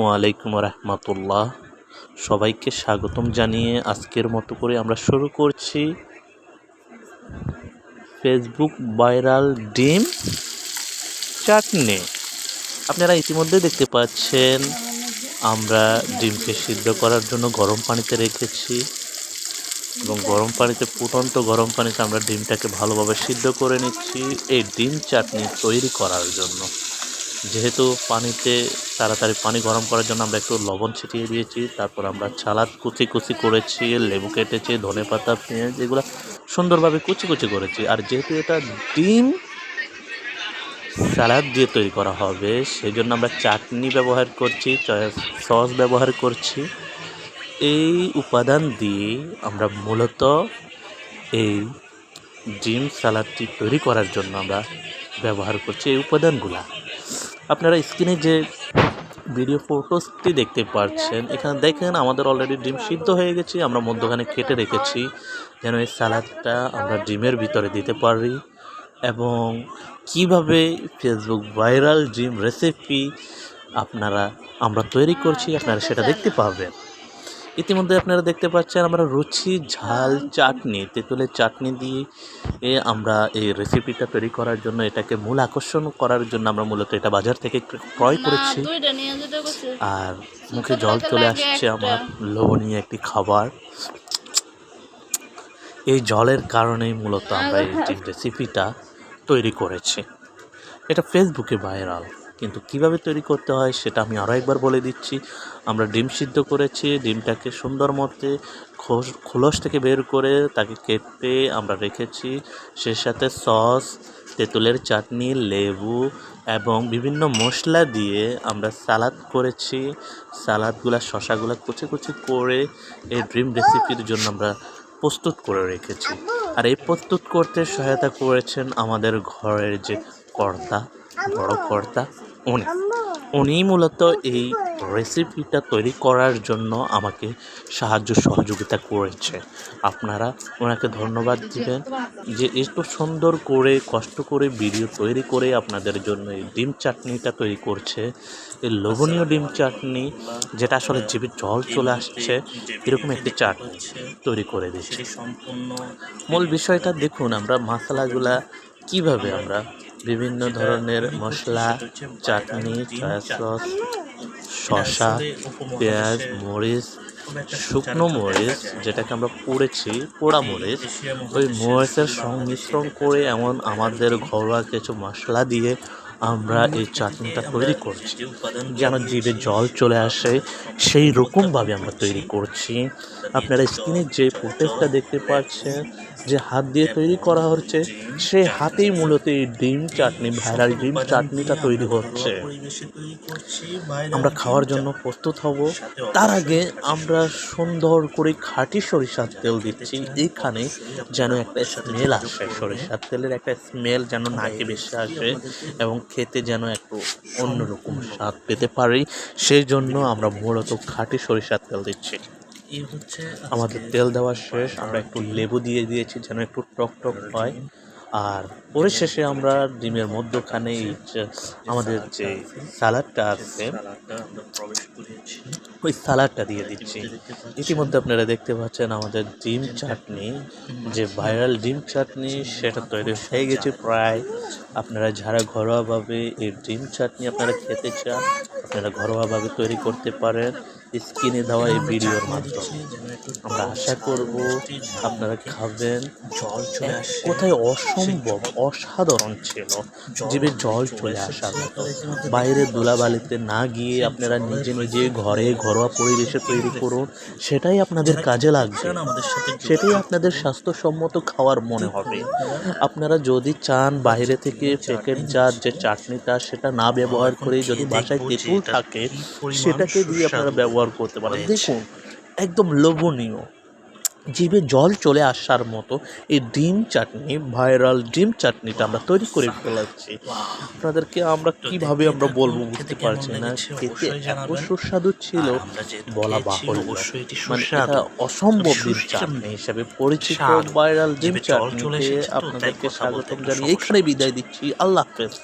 ওয়ালাইকুম রহমতুল্লাহ। সবাইকে স্বাগতম জানিয়ে আজকের মতো করে আমরা শুরু করছি ফেসবুক ভাইরাল ডিম চাটনি। আপনারা ইতিমধ্যে দেখতে পাচ্ছেন আমরা ডিমকে সিদ্ধ করার জন্য গরম পানিতে রেখেছি এবং গরম পানিতে ফুটন্ত গরম পানিতে আমরা ডিমটাকে ভালোভাবে সিদ্ধ করে নিচ্ছি এই ডিম চাটনি তৈরি করার জন্য। যেহেতু পানিতে তাড়াতাড়ি পানি গরম করার জন্য আমরা একটু লবণ ছিটিয়ে দিয়েছি, তারপর আমরা সালাদ কুচি করেছি, লেবু কেটেছি, ধনেপাতা, পেঁয়াজ এগুলো সুন্দরভাবে কুচি করেছি। আর যেহেতু এটা ডিম সালাদ দিয়ে তৈরি করা হবে সেই জন্য আমরা চাটনি ব্যবহার করছি, সস ব্যবহার করছি। এই উপাদান দিয়ে আমরা মূলত এই ডিম সালাদটি তৈরি করার জন্য আমরা ব্যবহার করছি এই উপাদানগুলা। আপনারা স্ক্রিনে যে ভিডিও ফটোসটি দেখতে পাচ্ছেন, এখানে দেখেন আমাদের অলরেডি ডিম সিদ্ধ হয়ে গেছে। আমরা মধ্যখানে কেটে রেখেছি যেন এই সালাদটা আমরা ডিমের ভিতরে দিতে পারি। এবং কিভাবে ফেসবুক ভাইরাল ডিম রেসিপি আমরা তৈরি করছি আপনারা সেটা দেখতে পাবেন। ইতিমধ্যে আপনারা দেখতে পাচ্ছেন আমরা রুচি ঝাল চাটনি, তেঁতুলের চাটনি দিয়ে আমরা এই রেসিপিটা তৈরি করার জন্য, এটাকে মূল আকর্ষণ করার জন্য আমরা মূলত এটা বাজার থেকে ক্রয় করেছি। আর মুখে জল চলে আসছে আমার, লোভনীয় একটি খাবার। এই জলের কারণেই মূলত আমরা এই রেসিপিটা তৈরি করেছি। এটা ফেসবুকে ভাইরাল, কিন্তু কিভাবে তৈরি করতে হয় সেটা আমি আরও একবার বলে দিচ্ছি। আমরা ডিম সিদ্ধ করেছি, ডিমটাকে সুন্দর মতে খোলস থেকে বের করে তাকে কেটে আমরা রেখেছি। সে সাথে সস, তেঁতুলের চাটনি, লেবু এবং বিভিন্ন মশলা দিয়ে আমরা সালাদ করেছি। সালাদগুলা শসাগুলো কুচি করে এই ডিম রেসিপির জন্য আমরা প্রস্তুত করে রেখেছি। আর এই প্রস্তুত করতে সহায়তা করেছেন আমাদের ঘরের যে বড় কর্তা, উনি মূলত এই রেসিপিটা তৈরি করার জন্য আমাকে সহযোগিতা করেছে। আপনারা ওনাকে ধন্যবাদ দিবেন যে একটু সুন্দর করে কষ্ট করে ভিডিও তৈরি করে আপনাদের জন্য এই ডিম চাটনিটা তৈরি করছে। এই লোভনীয় ডিম চাটনি, যেটা আসলে জিভে জল চলে আসছে, এরকম একটি চাটনি তৈরি করে দিচ্ছে। মূল বিষয়টা দেখুন, আমরা মশলাগুলা কিভাবে আমরা বিভিন্ন ধরনের মশলা, চাটনি, সয়া সস, শসা, পেঁয়াজ, মরিচ, শুকনো মরিচ যেটাকে আমরা পোড়া মরিচ, ওই মরিচের সংমিশ্রণ করে এমন আমাদের ঘরোয়া কিছু মশলা দিয়ে আমরা এই চাটনিটা তৈরি করছি যেন জিভে জল চলে আসে, সেই রকমভাবে আমরা তৈরি করছি। আপনারা স্ক্রিনে যে ফুটেজটা দেখতে পাচ্ছেন, যে হাত দিয়ে তৈরি করা হচ্ছে, সেই হাতেই মূলত এই ডিম চাটনি, ভাইরাল ডিম চাটনিটা তৈরি হচ্ছে। আমরা খাওয়ার জন্য প্রস্তুত হব, তার আগে আমরা সুন্দর করে খাঁটি সরিষার তেল দিচ্ছি। এইখানে যেন একটা স্মেল আসে, সরিষার তেলের একটা স্মেল যেন নাকে বেশি আসে এবং খেতে যেন একটু অন্যরকম স্বাদ পেতে পারি, সেই জন্য আমরা মূলত খাঁটি সরিষার তেল দিচ্ছি। আমাদের তেল দেওয়া শেষ, আমরা একটু লেবু দিয়ে দিয়েছি যেন একটু টক হয়। আর পরিশেষে আমরা ডিমের মধ্যখানে আমাদের যে সালাডটা আছে ওই সালাডটা দিয়ে দিচ্ছি। ইতিমধ্যে আপনারা দেখতে পাচ্ছেন আমাদের ডিম চাটনি, যে ভাইরাল ডিম চাটনি, সেটা তৈরি হয়ে গেছে প্রায়। আপনারা যারা ঘরোয়াভাবে এই ডিম চাটনি আপনারা খেতে চান, আপনারা ঘরোয়াভাবে তৈরি করতে পারেন স্ক্রিনে দেওয়া এই ভিডিওর মাধ্যমে। আমরা আশা করব আপনারা খাবেন। কোথায় অসম্ভব অসাধারণ ছিল, জিভে জল চলে আসার মতো। বাইরে ধুলাবালিতে না গিয়ে আপনারা নিজে ঘরে ঘরোয়া পরিবেশে তৈরি করুন, সেটাই আপনাদের কাজে লাগবে, সেটাই আপনাদের স্বাস্থ্যসম্মত খাওয়ার মনে হবে। আপনারা যদি চান বাইরে থেকে প্যাকেটজাত যে চাটনিটা সেটা না ব্যবহার করে, যদি বাসায় তেঁতুল থাকে সেটাকে দিয়ে আপনারা ব্যবহার করতে পারেন। দেখুন, একদম লোভনীয়, জিভে জল চলে আসার মতো এই ডিম চাটনি, ভাইরাল ডিম চাটনিটা আমরা তৈরি করে ফেলাচ্ছি। আপনাদেরকে আমরা কিভাবে আমরা বলবো বুঝতে পারছি না, খেতে এত সুস্বাদু ছিল বলা বাহুল্য। মানে এটা অসম্ভব ডিম চাটনি হিসেবে পরিচিত ভাইরাল ডিম চাটনিতে আপনাদেরকে স্বাগতম জানিয়ে এখানে বিদায় দিচ্ছি। আল্লাহ হাফেজ।